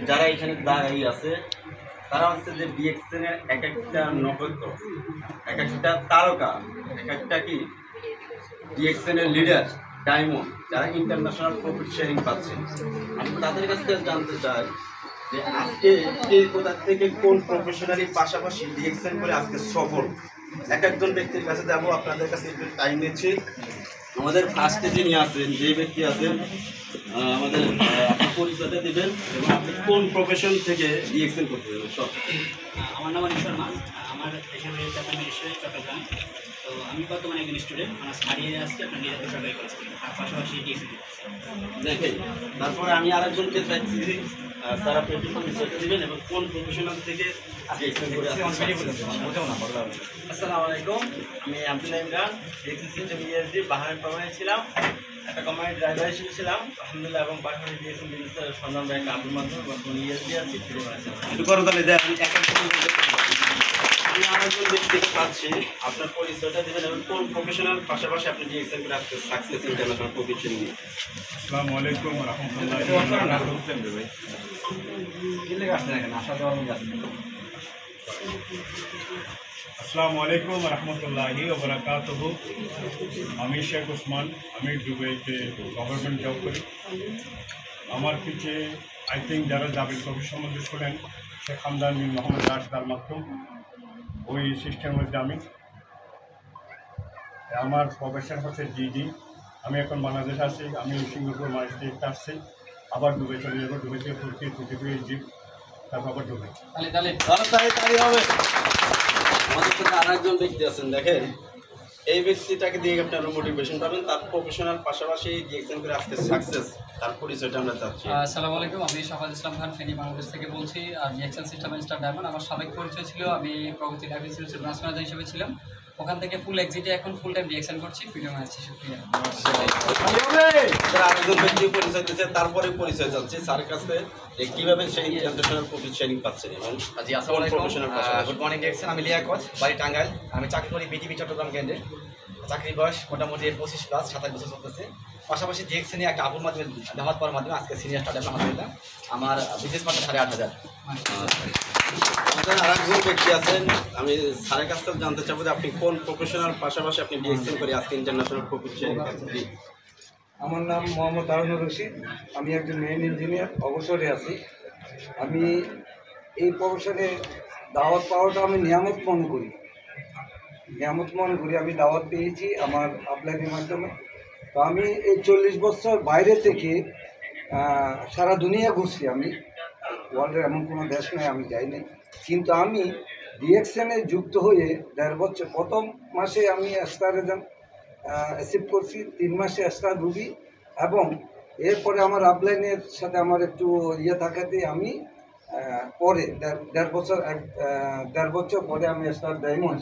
যারা এখানে দাঁড়িয়ে আছে তারা হচ্ছে যে ডিএক্সএন এর এক একটা নক্ষত্র, এক একটা তারকা, এক একটা কি ডিএক্সএন এর লিডার ডায়মন্ড, যারা ইন্টারন্যাশনাল প্রফিট শেয়ারিং পাচ্ছে। আমি তাদের কাছ থেকে জানতে চাই যে আজকে কে কোথা থেকে কোন প্রফেশনালি পাশাপাশি ডিএক্সএন করে আজকে সফল। এক একজন ব্যক্তির কাছে যাবো, আপনাদের কাছে একটু টাইম নিচ্ছি। আমাদের ফার্স্টে যিনি আছেন, যে ব্যক্তি আছেন, আমাদের আপনি পরিচয়টা দেবেন এবং আপনি কোন প্রফেশন থেকে ডিএক্সএন করতে দেবেন সব। আমার নাম অনিক শর্মা, আমার দেশের চট্টগ্রাম। তো আমি বর্তমানে একজন স্টুডেন্ট, আমার ছাড়িয়ে আসছি আপনার নিরাপদ সরকারি কলেজ থেকে, আর পাশাপাশি ডিএক্সএন দেখেন। তারপরে আমি আরেকজনকে চাইছি, স্যার আপনি একটু পরিচয়টা দেবেন এবং কোন প্রফেশনাল থেকে ডিএক্সএন করে আসছেন। আসসালামু আলাইকুম, আমি Abdullah Imran, DXN system ESD বাহারের কোম্পানি ছিলাম, একটা কোম্পানির ড্রাইভার হিসেবে ছিলাম আলহামদুলিল্লাহ, এবং পাশাপাশি ডিএক্সএন বিজনেসের সন্ধান ব্যাংক আব্দুল মাধ্যমে বর্তমানে ইএসডি আছি। একটু করো তাহলে দেখ, আমি আরেকজন ব্যক্তিকে পাচ্ছি, আপনার পরিচয়টা দেবেন এবং কোন প্রফেশনাল পাশাপাশি আপনি ডিএক্সএন করে আসতে সাকসেস ইন্টারন্যাশনাল প্রফিট শেয়ারিং নিয়ে। আসসালামু আলাইকুম ওয়া রাহমাতুল্লাহি আসসালামু আলাইকুম ওয়া রাহমাতুল্লাহি ওয়া বারাকাতুহু। আমি শেখ ওসমান, আমি দুবাইতে গভর্নমেন্ট জব করি। আমার পিছে আই থিঙ্ক যারা জাবির প্রফেশন সম্বন্ধে শোনেন, শেখ হামদান বিন মোহাম্মদ রাশিদার মাধ্যম ওই সিস্টেমের মধ্যে আমি, আমার প্রফেশন হচ্ছে ডিডি। আমি এখন বাংলাদেশ আছি, আমি সিঙ্গাপুর মালয়েশিয়া আসছি, আবার দুবাই চলে যাবো। দুবাই থেকে তুর্কি, তুর্কি থেকে ইজিপ্ট, তারপর আবার দুবাই। হবে। আমাদের সাথে আর একজন ব্যক্তি আছেন, দেখেন এই ব্যক্তিটাকে দিয়ে আপনার মোটিভেশন পাবেন, তার প্রফেশনাল পাশাপাশি ডিএক্সএন করে আজকে সাকসেস, তার পরিচয়টা আমরা চাচ্ছি। আসসালামু আলাইকুম, আমি শাফাত ইসলাম খান, ফেনী বাংলাদেশ থেকে বলছি। আর ডিএক্সএন সিস্টেম স্টার ডায়মন্ড আমার সাবেক পরিচয় ছিল, আমি প্রগতি লাইফ ইন্স্যুরেন্সের ব্রাঞ্চ ম্যানেজার হিসেবে ছিলাম। ওখান থেকে ফুল এক্সিটে এখন ফুল টাইম ডিএক্সএন করছি, ভিডিও বানাচ্ছি। শুকরিয়া। আরেকজন ব্যক্তি পরিচয় দিচ্ছে, তারপরে পরিচয় যাচ্ছে স্যার কাছে কিভাবে সেই ইন্টারন্যাশনাল প্রফিট শেয়ারিং পাচ্ছেন এবং গুড মর্নিং ডিএক্সএন। আমি লিয়াকত, বাড়ি টাঙ্গাইল। আমি চাকরি করি বিটিভি চট্টগ্রাম কেন্দ্রে। চাকরির বয়স মোটামুটি 25+, 27 বছর চলতেছে। পাশাপাশি ডিএক্সএন এ একটা আপুর মাধ্যমে দাওয়াত পাওয়ার মাধ্যমে আজকে সিনিয়র স্টার্ট আলহামদুলিল্লাহ। আমার বিজনেস পার্টনার 8,500। আমাদের আরেকজন ব্যক্তি আছেন, আমি স্যারের কাছ থেকে জানতে চাবো যে আপনি কোন প্রফেশনাল পাশাপাশি আপনি ডিএক্সএন করে আজকে ইন্টারন্যাশনাল প্রফিট শেয়ারিং পাচ্ছেন। আমার নাম মোহাম্মদ হারুনুর রশিদ, আমি একজন মেইন ইঞ্জিনিয়ার, অবসরে আছি। আমি এই প্রফেশনে দাওয়াত পাওয়াটা আমি নিয়ামত মনে করি, আমি দাওয়াত পেয়েছি আমার আপলাইনের মাধ্যমে। তো আমি এই 40 বছর বাইরে থেকে সারা দুনিয়া ঘুরছি। আমি ওয়ার্ল্ডের এমন কোনো দেশ নয় আমি যাইনি, কিন্তু আমি ডিএক্সএনে যুক্ত হয়ে 1.5 বছর, প্রথম মাসে আমি স্টার রেজাল্ট অ্যাচিভ করছি, 3 মাসে স্টার রুবি, এবং এরপরে আমার আপলাইনের সাথে আমার একটু থাকাতে আমি পরে 1.5 বছর পরে আমি star diamond,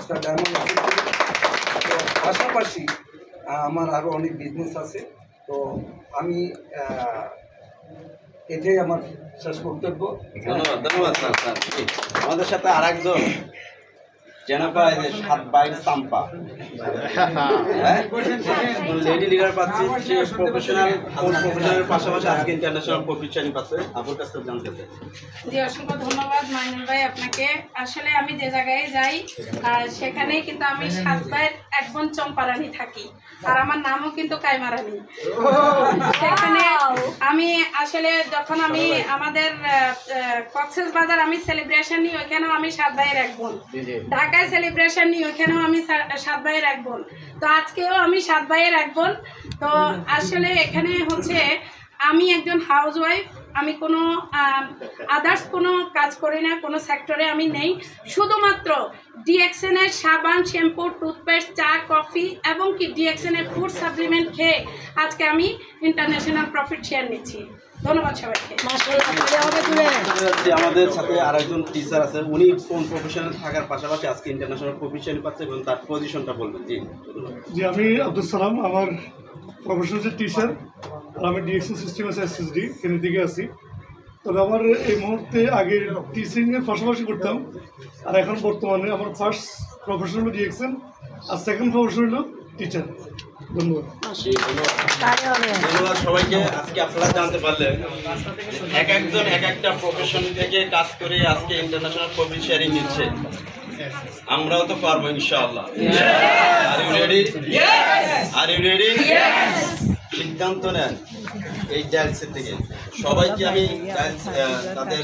star diamond achieve করি। তো পাশাপাশি আমার আরও অনেক বিজনেস আছে। তো আমি এটাই আমার শেষ বক্তব্য। ধন্যবাদ স্যার। আমাদের সাথে আর একজন জেনাফা, সাত বাইর সাম্পা, লেডি লিডার পাচ্ছি, সে প্রফেশনালের পাশাপাশি আজকে ইন্টারন্যাশনাল প্রফিট শেয়ারিং পাচ্ছে। আপনার কাছ থেকে জানতে চাই। জি, অসংখ্য ধন্যবাদ মাইনুল ভাই আপনাকে। আসলে আমি যে জায়গায় যাই সেখানেই কিন্তু আমি 7 ভাইয়ের এক বোন চম্পারানি থাকি, আর আমার নামও কিন্তু কাইমারানি। সেখানে আমি আসলে যখন আমি আমাদের কক্সবাজার আমি সেলিব্রেশন নিই, ওইখানেও আমি 7 ভাইয়ের এক বোন। ঢাকায় সেলিব্রেশন নিই, ওইখানেও আমি 7 ভাইয়ের এক বোন। তো আজকেও আমি 7 ভাইয়ের এক বোন। তো আসলে এখানে হচ্ছে আমি একজন হাউস ওয়াইফ, আমি কোনো আদার্স কোনো কাজ করি না, কোনো সেক্টরে আমি নেই। শুধুমাত্র ডিএক্সএনের সাবান, শ্যাম্পু, টুথপেস্ট, চা, কফি এবং কি ডিএক্সএনের ফুড সাপ্লিমেন্ট খেয়ে আজকে আমি ইন্টারন্যাশনাল প্রফিট শেয়ার নিচ্ছি। ধন্যবাদ সবাইকে। আমাদের সাথে আরেকজন টিচার আছে, উনি কোন প্রফেশনে থাকার পাশাপাশি আজকে ইন্টারন্যাশনাল প্রফেশন পাচ্ছে এবং তার পজিশনটা বলবেন। জি, আমি আব্দুল সালাম, আমার প্রফেশন হচ্ছে টিচার, আর আমি ডিএক্সএন সিস্টেম আছে এসএসডি এখানের দিকে আছি। তবে আমার এই মুহূর্তে আগে টিচিংয়ের পাশাপাশি করতাম, আর এখন বর্তমানে আমার ফার্স্ট প্রফেশন হলো ডিএক্সএন আর সেকেন্ড প্রফেশন হলো টিচার। ধন্যবাদ। ধন্যবাদ সবাইকে। আজকে আপনারা জানতে পারলেন এক একজন এক একটা প্রফেশন থেকে কাজ করে আজকে ইন্টারন্যাশনাল প্রফিট শেয়ারিং নিচ্ছে। আমরাও তো পারবো ইনশাআল্লাহ। Are you ready? Are you ready? সিদ্ধান্ত নেন এই ডান্সের থেকে। সবাইকে আমি তাদের